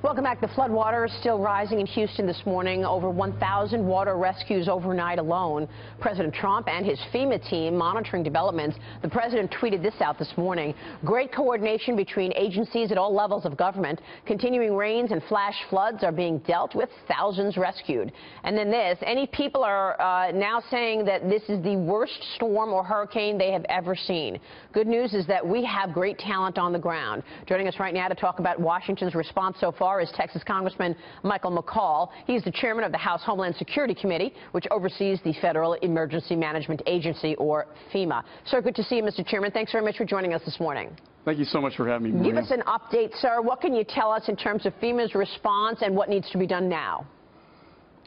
Welcome back. The floodwater is still rising in Houston this morning. Over 1,000 water rescues overnight alone. President Trump and his FEMA team monitoring developments. The president tweeted this out this morning. Great coordination between agencies at all levels of government. Continuing rains and flash floods are being dealt with. Thousands rescued. And then this. Any people are now saying that this is the worst storm or hurricane they have ever seen. Good news is that we have great talent on the ground. Joining us right now to talk about Washington's response so far is Texas Congressman McCaul. He's the chairman of the House Homeland Security Committee, which oversees the Federal Emergency Management Agency, or FEMA. Sir, good to see you, Mr. Chairman. Thanks very much for joining us this morning. Thank you so much for having me, Maria. Give us an update, sir. What can you tell us in terms of FEMA's response and what needs to be done now?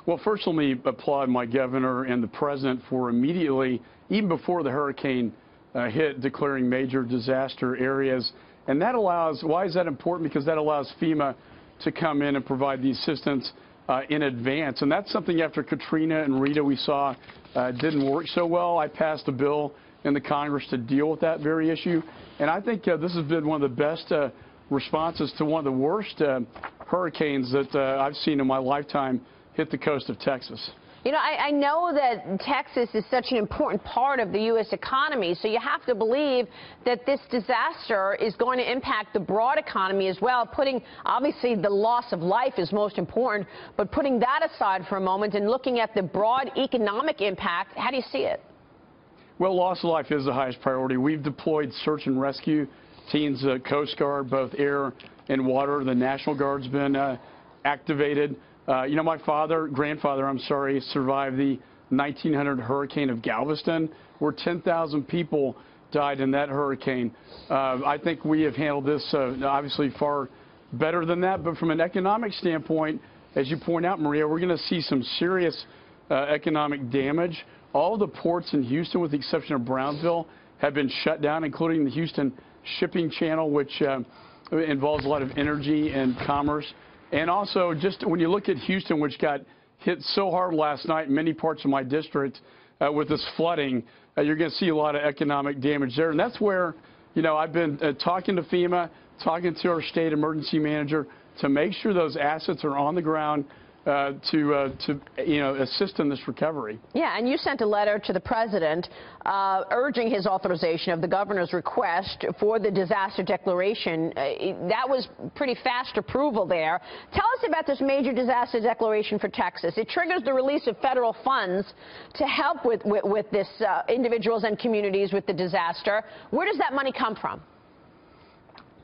Well, first, let me applaud my governor and the president for immediately, even before the hurricane hit, declaring major disaster areas. And that allows, why is that important? Because that allows FEMA to come in and provide the assistance in advance. And that's something after Katrina and Rita we saw didn't work so well. I passed a bill in the Congress to deal with that very issue. And I think this has been one of the best responses to one of the worst hurricanes that I've seen in my lifetime hit the coast of Texas. You know, I know that Texas is such an important part of the U.S. economy, so you have to believe that this disaster is going to impact the broad economy as well. Obviously, the loss of life is most important, but putting that aside for a moment and looking at the broad economic impact, how do you see it? Well, loss of life is the highest priority. We've deployed search and rescue teams, Coast Guard, both air and water. The National Guard's been activated. You know, my grandfather, survived the 1900 hurricane of Galveston, where 10,000 people died in that hurricane. I think we have handled this obviously far better than that. But from an economic standpoint, as you point out, Maria, we're going to see some serious economic damage. All the ports in Houston, with the exception of Brownsville, have been shut down, including the Houston shipping channel, which involves a lot of energy and commerce. And also, just when you look at Houston, which got hit so hard last night in many parts of my district with this flooding, you're going to see a lot of economic damage there. And that's where, you know, I've been talking to FEMA, talking to our state emergency manager to make sure those assets are on the ground to assist in this recovery. Yeah, and you sent a letter to the president urging his authorization of the governor's request for the disaster declaration. That was pretty fast approval there. Tell us about this major disaster declaration for Texas. It triggers the release of federal funds to help with this individuals and communities with the disaster. Where does that money come from?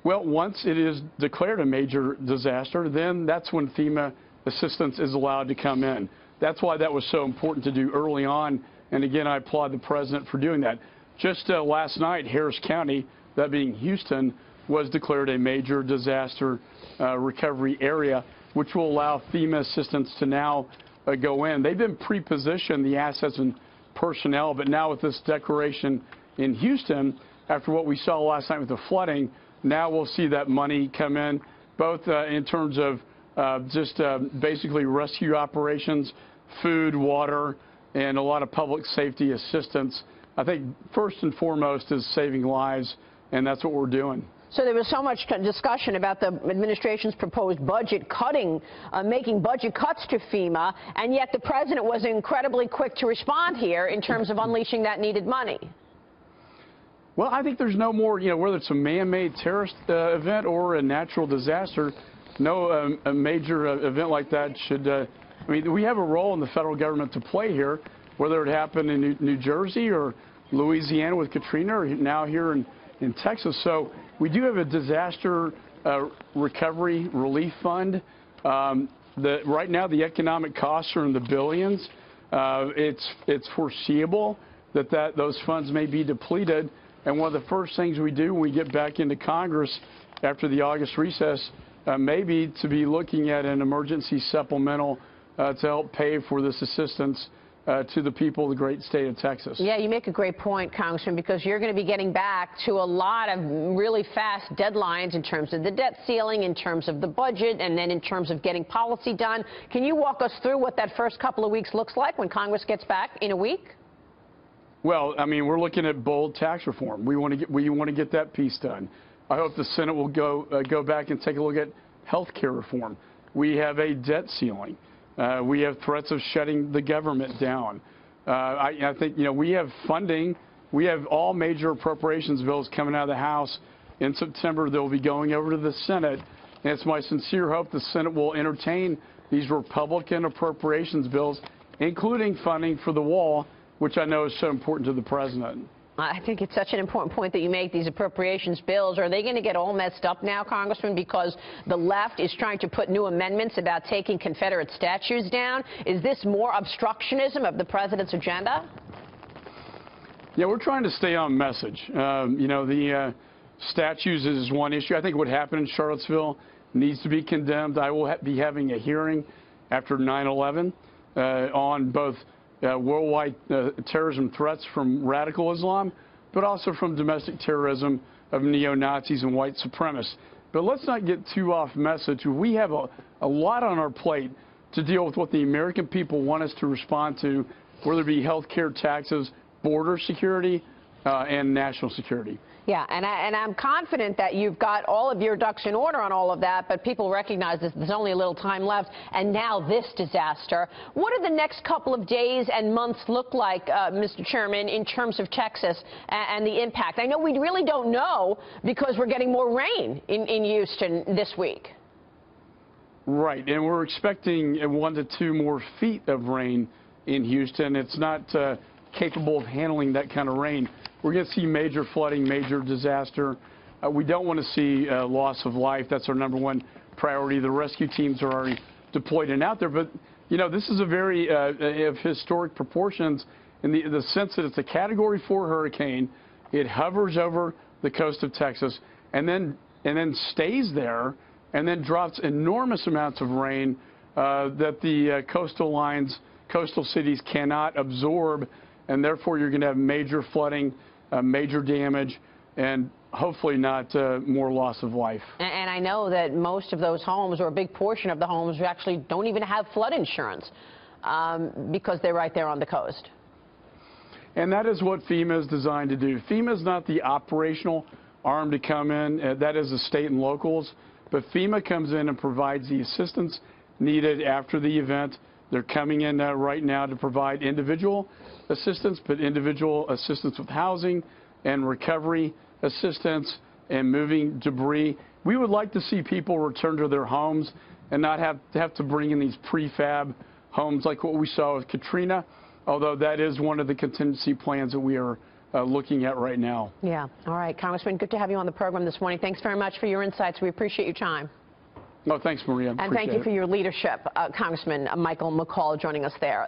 Well, once it is declared a major disaster, then that's when FEMA assistance is allowed to come in. That's why that was so important to do early on. And again, I applaud the president for doing that. Just last night, Harris County, that being Houston, was declared a major disaster recovery area, which will allow FEMA assistance to now go in. They've been pre-positioned, the assets and personnel, but now with this declaration in Houston, after what we saw last night with the flooding, now we'll see that money come in, both in terms of basically rescue operations, food, water, and a lot of public safety assistance. I think first and foremost is saving lives, and that's what we're doing. So there was so much discussion about the administration's proposed budget cutting, making budget cuts to FEMA, and yet the president was incredibly quick to respond here in terms of unleashing that needed money. Well, I think there's no more, you know, whether it's a man-made terrorist event or a natural disaster, no a major event like that should, I mean, we have a role in the federal government to play here, whether it happened in New Jersey or Louisiana with Katrina or now here in Texas. So we do have a disaster recovery relief fund. Right now the economic costs are in the billions. It's foreseeable that those funds may be depleted. And one of the first things we do when we get back into Congress after the August recess maybe to be looking at an emergency supplemental to help pay for this assistance to the people of the great state of Texas. Yeah, you make a great point, Congressman, because you're going to be getting back to a lot of really fast deadlines in terms of the debt ceiling, in terms of the budget, and then in terms of getting policy done. Can you walk us through what that first couple of weeks looks like when Congress gets back in a week? Well, I mean, we're looking at bold tax reform. We want to get that piece done. I hope the Senate will go back and take a look at health care reform. We have a debt ceiling. We have threats of shutting the government down. I think, we have funding. We have all major appropriations bills coming out of the House in September. They'll be going over to the Senate. And it's my sincere hope the Senate will entertain these Republican appropriations bills, including funding for the wall, which I know is so important to the president. I think it's such an important point that you make, these appropriations bills. Are they going to get all messed up now, Congressman, because the left is trying to put new amendments about taking Confederate statues down? Is this more obstructionism of the president's agenda? Yeah, we're trying to stay on message. The statues is one issue. I think what happened in Charlottesville needs to be condemned. I will be having a hearing after 9/11 on both worldwide terrorism threats from radical Islam, but also from domestic terrorism of neo-Nazis and white supremacists. But let's not get too off message. We have a lot on our plate to deal with what the American people want us to respond to, whether it be health care, taxes, border security, and national security. Yeah, and I'm confident that you've got all of your ducks in order on all of that, but people recognize that there's only a little time left, and now this disaster. What do the next couple of days and months look like, Mr. Chairman, in terms of Texas and the impact? I know we really don't know because we're getting more rain in Houston this week. Right, and we're expecting 1 to 2 more feet of rain in Houston. It's not capable of handling that kind of rain. We're going to see major flooding, major disaster. We don't want to see loss of life. That's our #1 priority. The rescue teams are already deployed and out there. But, this is a very of historic proportions in the sense that it's a Category 4 hurricane. It hovers over the coast of Texas and then stays there and then drops enormous amounts of rain that the coastal cities cannot absorb. And therefore, you're going to have major flooding, major damage, and hopefully not more loss of life. And I know that most of those homes, or a big portion of the homes, actually don't even have flood insurance because they're right there on the coast. And that is what FEMA is designed to do. FEMA is not the operational arm to come in. That is the state and locals. But FEMA comes in and provides the assistance needed after the event. They're coming in right now to provide individual assistance, but individual assistance with housing and recovery assistance and moving debris. We would like to see people return to their homes and not have to bring in these prefab homes like what we saw with Katrina, although that is one of the contingency plans that we are looking at right now. Yeah. All right, Congressman, good to have you on the program this morning. Thanks very much for your insights. We appreciate your time. No, thanks, Maria. And thank you for your leadership, Congressman Michael McCaul, joining us there.